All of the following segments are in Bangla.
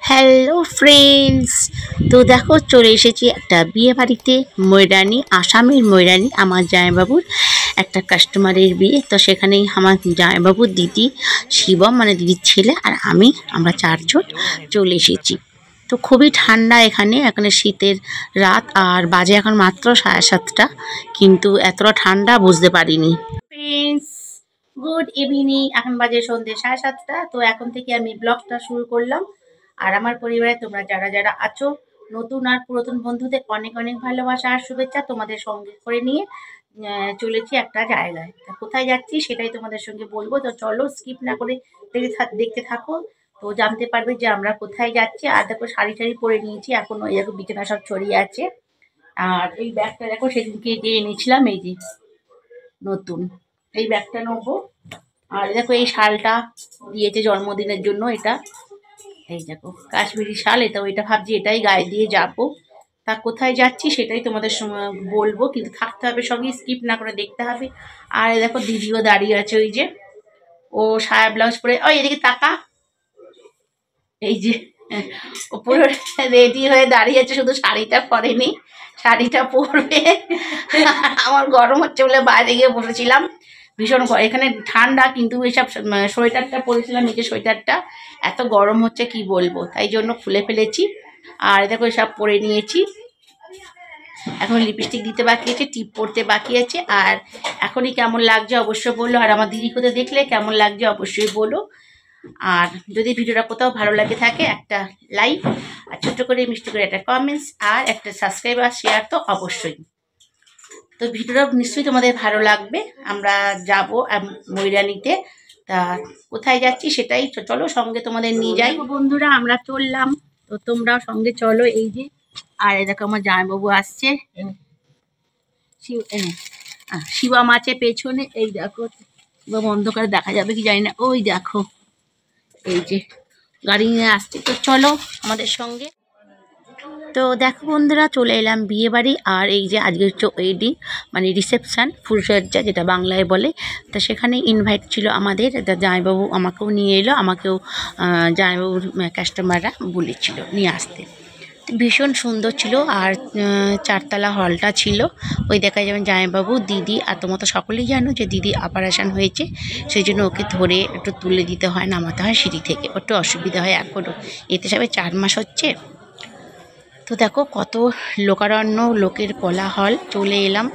হ্যালো ফ্রেন্ডস, তো দেখো চলে এসেছি একটা বিয়ে বাড়িতে। ময়রানি, আসামের ময়রানি, আমার জামাইবাবুর একটা কাস্টমারের বিয়ে। তো সেখানেই আমার জামাইবাবুর দিদি শিবম, মানে দিদির ছেলে, আর আমরা চারজন চলে এসেছি। তো খুবই ঠান্ডা এখানে, এখানে শীতের রাত, আর বাজে এখন মাত্র 7:30, কিন্তু এতটা ঠান্ডা বুঝতে পারিনি। Friends, good evening. এখন বাজে সন্ধ্যে 7:30। তো এখন থেকে আমি ব্লগটা শুরু করলাম। আর আমার পরিবারে তোমরা যারা যারা আছো, নতুন আর পুরাতন বন্ধুদের অনেক অনেক ভালোবাসা আর শুভেচ্ছা। তোমাদের সঙ্গে করে নিয়ে চলেছি একটা জায়গায়। তা কোথায় যাচ্ছি সেটাই তোমাদের সঙ্গে বলবো। তো চলো, স্কিপ না করে দেখতে থাকো, তো জানতে পারবে যে আমরা কোথায় যাচ্ছি। আর দেখো, শাড়ি টাড়ি পরে নিয়েছি, এখন ওই দেখো বিছানা সব ছড়িয়ে আছে। আর এই ব্যাগটা দেখো, সেদিনকে যে এনেছিলাম, এই যে নতুন এই ব্যাগটা নেবো। আর দেখো এই শালটা দিয়েছে জন্মদিনের জন্য, এটা এই দেখো কাশ্মীরি শাল, এটা ভাবছি এটাই গায়ে দিয়ে যাবো। তা কোথায় যাচ্ছি সেটাই তোমাদের সঙ্গে বলবো, কিন্তু থাকতে হবে সঙ্গে, স্কিপ না করে দেখতে হবে। আর দেখো দিদিও দাঁড়িয়ে আছে, ওই যে ও সায়া ব্লাউজ পরে, ওই এদিকে তাকা, এই যে ও পুরো রেডি হয়ে দাঁড়িয়ে আছে, শুধু শাড়িটা পরেনি, শাড়িটা পরবে। আমার গরম হচ্ছে বলে বাইরে গিয়ে বসেছিলাম, ভীষণ এখানে ঠান্ডা, কিন্তু এইসব সোয়েটারটা পরেছিলাম, এই যে সোয়েটারটা, এত গরম হচ্ছে কি বলবো, তাই জন্য খুলে ফেলেছি। আর দেখো সব পরে নিয়েছি, এখন লিপস্টিক দিতে বাকি আছে, টিপ পরতে বাকি আছে। আর এখনই কেমন লাগছে অবশ্যই বলো, আর আমার দিদি কোথায় দেখলে কেমন লাগছে অবশ্যই বলো। আর যদি ভিডিওটা কোথাও ভালো লাগে থাকে, একটা লাইক, আর ছোট্ট করে মিষ্টি করে একটা কমেন্টস, আর একটা সাবস্ক্রাইব আর শেয়ার তো অবশ্যই। তো ভিডিওটা নিশ্চয়ই তোমাদের ভালো লাগবে। আমরা যাব ময়রানিতে। তা কোথায় যাচ্ছি সেটাই চলো সঙ্গে তোমাদের নিয়ে যাই। বন্ধুরা, আমরা চললাম, তো তোমরাও সঙ্গে চলো। এই যে, আর এই দেখো আমার জামাইবাবু আসছে, শিবম আছে পেছনে, এই দেখো, অন্ধকারে দেখা যাবে কি জানি না, ওই দেখো এই যে গাড়ি নিয়ে আসছে। তো চলো আমাদের সঙ্গে। তো দেখো বন্ধুরা, চলে এলাম বিয়ে বাড়ি। আর এই যে আজকে হচ্ছে ওয়েডিং, মানে রিসেপশান, ফুলসজ্জা যেটা বাংলায় বলে। তা সেখানে ইনভাইট ছিল আমাদের, জামাইবাবু আমাকেও নিয়ে এলো, আমাকেও জামাইবাবুর কাস্টমাররা বলেছিল নিয়ে আসতে। ভীষণ সুন্দর ছিল। আর 4তলা হলটা ছিল। ওই দেখা যাবে জামাইবাবু, দিদি, আর তোমরা তো সকলেই জানো যে দিদি অপারেশান হয়েছে, সেই জন্য ওকে ধরে একটু তুলে দিতে হয়, নামাতে হয় সিঁড়ি থেকে, একটু অসুবিধা হয় এখনও, এতে সবে 4 মাস হচ্ছে। তো দেখো কত লোকারণ্য, লোকের কোলাহল। চলে এলাম,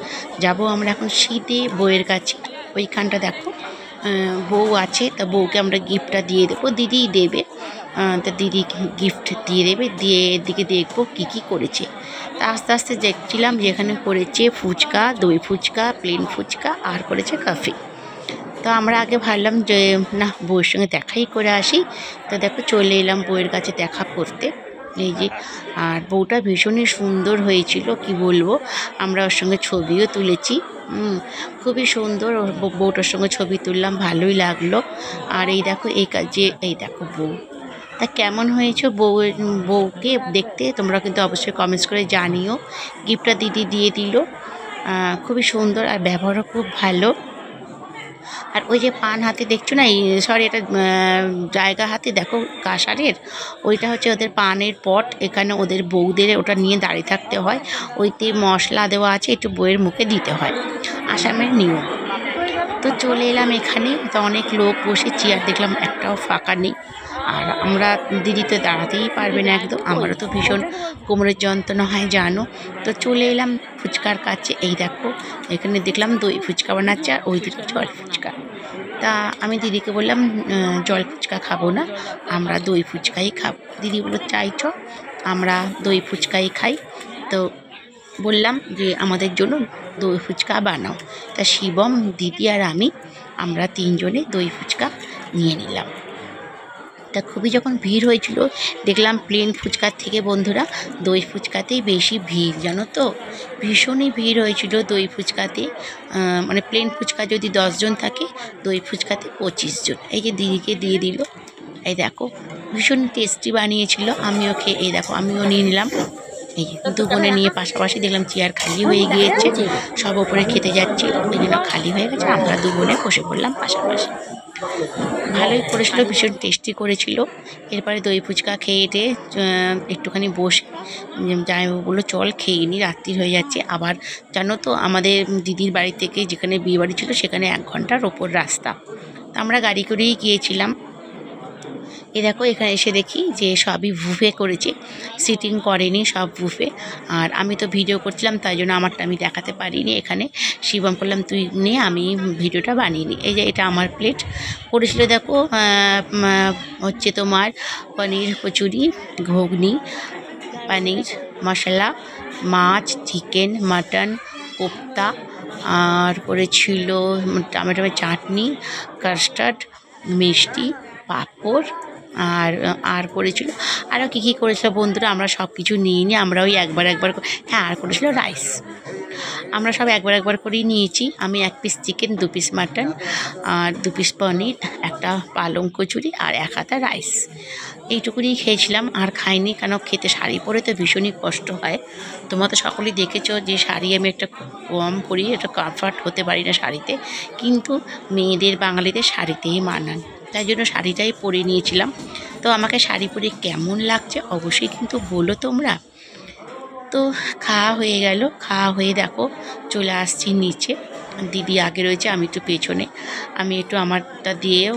যাব আমরা এখন শীতে বউয়ের কাছে। ওইখানটা দেখো বউ আছে, তা বউকে আমরা গিফটটা দিয়ে দেবো, দিদিই দেবে। তা দিদি গিফট দিয়ে দেবে, দিয়ে এদিকে দেখবো কী কী করেছে। তা আস্তে আস্তে দেখছিলাম যে এখানে করেছে ফুচকা, দই ফুচকা, প্লেন ফুচকা, আর করেছে কফি। তো আমরা আগে ভাবলাম যে না, বউয়ের সঙ্গে দেখাই করে আসি। তো দেখো চলে এলাম বউয়ের কাছে দেখা করতে, এই যে। আর বউটা ভীষণই সুন্দর হয়েছিল, কি বলবো, আমরা ওর সঙ্গে ছবিও তুলেছি। খুবই সুন্দর, বউটার সঙ্গে ছবি তুললাম, ভালোই লাগলো। আর এই দেখো এই কাজে, এই দেখো বউ। তা কেমন হয়েছে বউকে দেখতে তোমরা কিন্তু অবশ্যই কমেন্টস করে জানিও। গিফটটা দিদি দিয়ে দিল, খুবই সুন্দর, আর ব্যবহারও খুব ভালো। আর ওই যে পান হাতে দেখছো না, এই সরি, এটা জায়গা হাতে দেখো কাঁসারের, ওইটা হচ্ছে ওদের পানের পট। এখানে ওদের বউদের ওটা নিয়ে দাঁড়িয়ে থাকতে হয়, ওইতে মশলা দেওয়া আছে, একটু বউয়ের মুখে দিতে হয়, আসামের নিয়ম। তো চলে এলাম এখানে, তো অনেক লোক বসে, চেয়ার দেখলাম একটাও ফাঁকা নেই। আর আমরা দিদি তো দাঁড়াতেই পারবে না একদম, আমারও তো ভীষণ কোমরের যন্ত্রণা হয় জানো। তো চলে এলাম ফুচকার কাছে, এই দেখো এখানে দেখলাম দই ফুচকা বানাচ্ছে, আর ওই দিকে জল ফুচকা। তা আমি দিদিকে বললাম জল ফুচকা খাবো না, আমরা দই ফুচকাই খাবো। দিদি বললো চাইছ, আমরা দই ফুচকাই খাই। তো বললাম যে আমাদের জন্য দই ফুচকা বানাও। তা শিবম, দিদি আর আমরা 3 জনে দই ফুচকা নিয়ে নিলাম। তা খুবই যখন ভিড় হয়েছিল, দেখলাম প্লেন ফুচকার থেকে বন্ধুরা দই ফুচকাতেই বেশি ভিড়, জানো তো, ভীষণই ভিড় হয়েছিল দই ফুচকাতে। মানে প্লেন ফুচকা যদি 10 জন থাকে, দই ফুচকাতে 25 জন। এই যে দিদিকে দিয়ে দিল, এই দেখো ভীষণ টেস্টি বানিয়েছিল, আমিও খেয়ে, এই দেখো আমিও নিয়ে নিলাম। এই যে 2 বোনে নিয়ে পাশাপাশি দেখলাম চেয়ার খালি হয়ে গিয়েছে, সব ওপরে খেতে যাচ্ছিল, ওই জন্য খালি হয়ে গেছে, আমরা 2 বোনে বসে পড়লাম পাশাপাশি। ভালোই করেছিল, ভীষণ টেস্টি করেছিল। এরপরে দই ফুচকা খেয়ে টেয়ে একটুখানি বসে জামাইবাবু বললো চল খেয়ে নি, রাত্রি হয়ে যাচ্ছে। আবার জানো তো আমাদের দিদির বাড়ি থেকে যেখানে বিয়ে বাড়ি ছিল সেখানে 1 ঘন্টার ওপর রাস্তা, তো আমরা গাড়ি করেই গিয়েছিলাম। এ দেখো এখানে এসে দেখি যে সবই বুফে করেছে, সিটিং করেনি, সব বুফে। আর আমি তো ভিডিও করছিলাম তাই জন্য আমারটা আমি দেখাতে পারিনি। এখানে শিবম করলাম তুই নিয়ে আমি ভিডিওটা বানিয়ে নিই। এই যে এটা আমার প্লেট করেছিল দেখো, হচ্ছে তোমার পনির কচুরি, ঘুগনি, পনির মশলা, মাছ, চিকেন, মাটন, কোপ্তা, আর করেছিল টমেটো চাটনি, কাস্টার্ড, মিষ্টি, পাঁপড়, আর করেছিল আরও কী কী করেছিল বন্ধুরা, আমরা সব কিছু নিয়ে নিই, আমরা ওই একবার হ্যাঁ, আর করেছিল রাইস। আমরা সব একবার করেই নিয়েছি। আমি 1 পিস চিকেন, 2 পিস মাটন, আর 2 পিস পনির, একটা পালং কচুরি আর 1 হাতা রাইস, এইটুকুনি খেয়েছিলাম। আর খাইনি, কেন খেতে শাড়ি পরে তো ভীষণই কষ্ট হয়। তোমরা তো সকলেই দেখেছো যে শাড়ি আমি একটা কম পরি, এটা কমফর্ট হতে পারি না শাড়িতে, কিন্তু মেয়েদের বাঙালিদের শাড়িতেই মানান, তাই জন্য শাড়িটাই পরে নিয়েছিলাম। তো আমাকে শাড়ি পরে কেমন লাগছে অবশ্যই কিন্তু বলো তোমরা। তো খাওয়া হয়ে গেল, খাওয়া হয়ে দেখো চলে আসছি নিচে। দিদি আগে রয়েছে, আমি একটু পেছনে। আমি একটু আমারটা দিয়েও,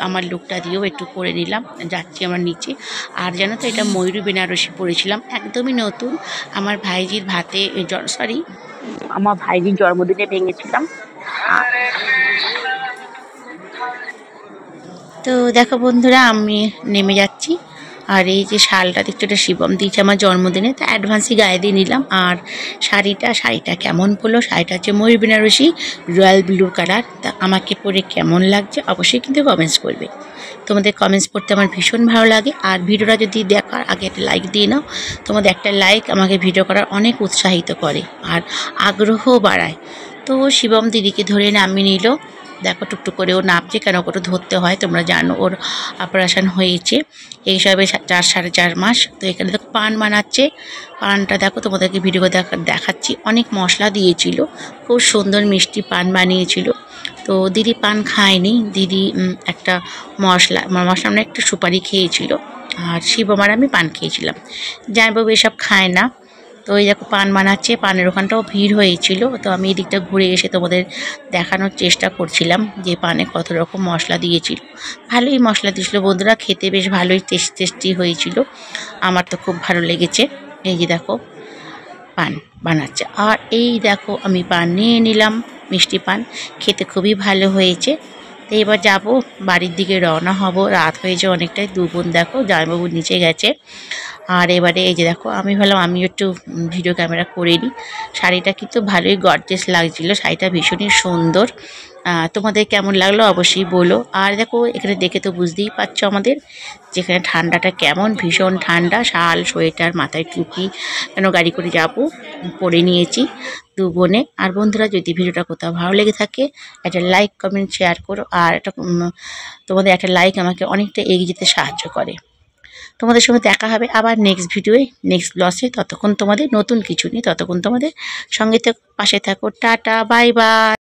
আমার লুকটা দিয়েও একটু করে নিলাম, যাচ্ছি আমার নিচে। আর জানো তো এটা ময়ূরী বেনারসি পরেছিলাম, একদমই নতুন। আমার ভাইজির আমার ভাইজির জন্মদিনে ভেঙেছিলাম। তো দেখো বন্ধুরা আমি নেমে যাচ্ছি। আর এই যে শালটা দেখছো, এটা শিবম দিয়েছে আমার জন্মদিনে, তো অ্যাডভান্সই গায়ে দিয়ে নিলাম। আর শাড়িটা কেমন পড়লো, শাড়িটা হচ্ছে ময়ূর বেনারসি রয়্যাল ব্লু কালার। তা আমাকে পরে কেমন লাগছে অবশ্যই কিন্তু কমেন্টস করবে। তোমাদের কমেন্টস পড়তে আমার ভীষণ ভালো লাগে। আর ভিডিওটা যদি দেখার আগে একটা লাইক দিয়ে নাও, তোমাদের একটা লাইক আমাকে ভিডিও করার অনেক উৎসাহিত করে আর আগ্রহ বাড়ায়। তো শিবম দিদিকে ধরে নামিয়ে নিল, দেখো টুকটুক করে ও নামছে, কেন ওটা ধরতে হয় তোমরা জানো, ওর অপারেশন হয়েছে এইসবে 4 4.5 মাস। তো এখানে দেখো পান বানাচ্ছে, পানটা দেখো তোমাদেরকে ভিডিও দেখাচ্ছি, অনেক মশলা দিয়েছিল, খুব সুন্দর মিষ্টি পান বানিয়েছিল। তো দিদি পান খায়নি, দিদি একটা মশলা মানে একটু সুপারি খেয়েছিল, আর শিবম আর আমি পান খেয়েছিলাম। জামাইবাবু এসব খায় না। তো ওই দেখো পান বানাচ্ছে, পানের ওখানটাও ভিড় হয়েছিল। তো আমি এই দিকটা ঘুরে এসে তোমাদের দেখানোর চেষ্টা করছিলাম যে পানে কত রকম মশলা দিয়েছিল। ভালোই মশলা দিয়েছিল বন্ধুরা, খেতে বেশ ভালোই টেস্টি হয়েছিল, আমার তো খুব ভালো লেগেছে। এই যে দেখো পান বানাচ্ছে, আর এই দেখো আমি পান নিয়ে নিলাম, মিষ্টি পান, খেতে খুবই ভালো হয়েছে। তো এবার যাবো বাড়ির দিকে, রওনা হব, রাত হয়েছে অনেকটাই। 2 বোন দেখো জামাইবাবু নিচে গেছে। আর এবারে এই যে দেখো আমি ভাবলাম আমি একটু ভিডিও ক্যামেরা করে নিই। শাড়িটা কিন্তু ভালোই গর্জিয়াস লাগছিল, শাড়িটা ভীষণই সুন্দর। তোমাদের কেমন লাগলো অবশ্যই বলো। আর দেখো এখানে দেখে তো বুঝতেই পারছো আমাদের যেখানে ঠান্ডাটা কেমন, ভীষণ ঠান্ডা, শাল, সোয়েটার, মাথায় টুপি, কেন গাড়ি করে যাবো, পরে নিয়েছি 2 বোনে। আর বন্ধুরা যদি ভিডিওটা কোথাও ভালো লেগে থাকে একটা লাইক কমেন্ট শেয়ার করো, আর তোমাদের একটা লাইক আমাকে অনেকটা এগিয়ে যেতে সাহায্য করে। তোমাদের সঙ্গে দেখা হবে আবার নেক্সট ভিডিওয়ে, নেক্সট ব্লগে। ততক্ষণ তোমাদের নতুন কিছু নিয়ে, ততক্ষণ তোমাদের সঙ্গে পাশে থাকো। Tata, bye bye.